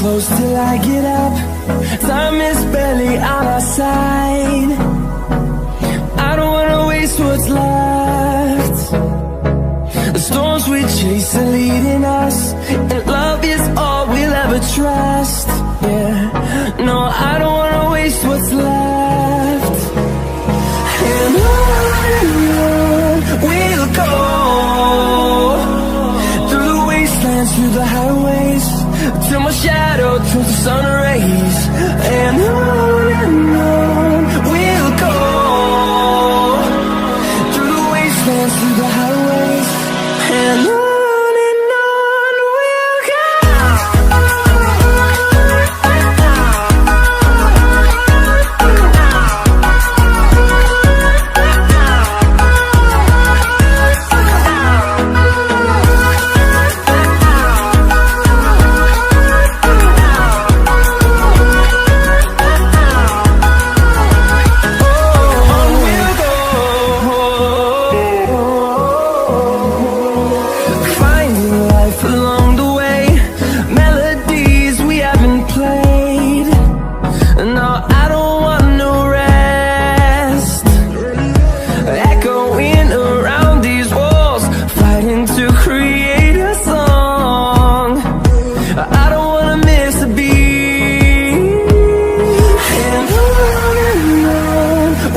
close till I get up. Time is barely on our side. I don't wanna waste what's left. The storms we chase are leading us, and love is all we'll ever trust. Yeah, no, I don't wanna waste what's left. And on we'll go, through the wastelands, through the highways, till my shadow turns to sun rays. And on we'll go, through the wastelands, through the highways, and on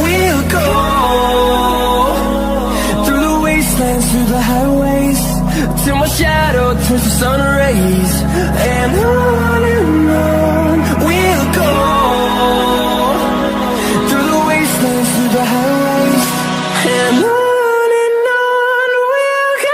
we'll go. Through the highways, till my shadow turns to sun rays. And on we'll go, through the wastelands, through the highways, and on we'll go.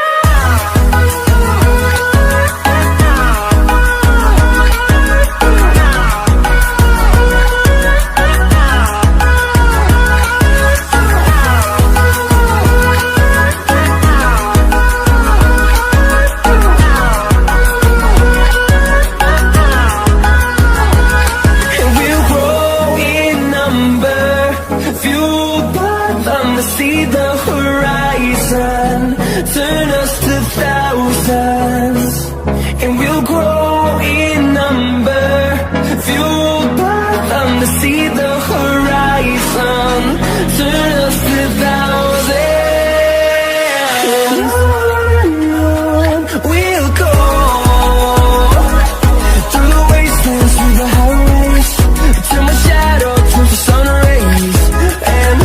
See the horizon, turn us to thousands, and we'll grow in number, fueled by them to see the horizon, turn us to thousands. And on we'll go, through the wastelands, through the highways, till my shadow turns to sun rays. And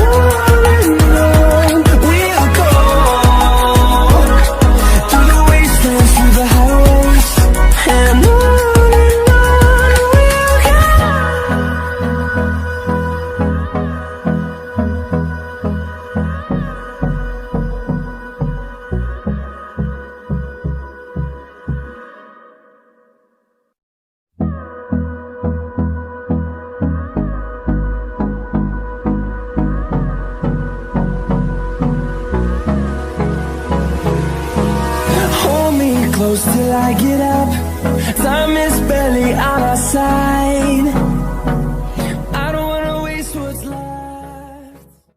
close till I get up. Time is barely on our side.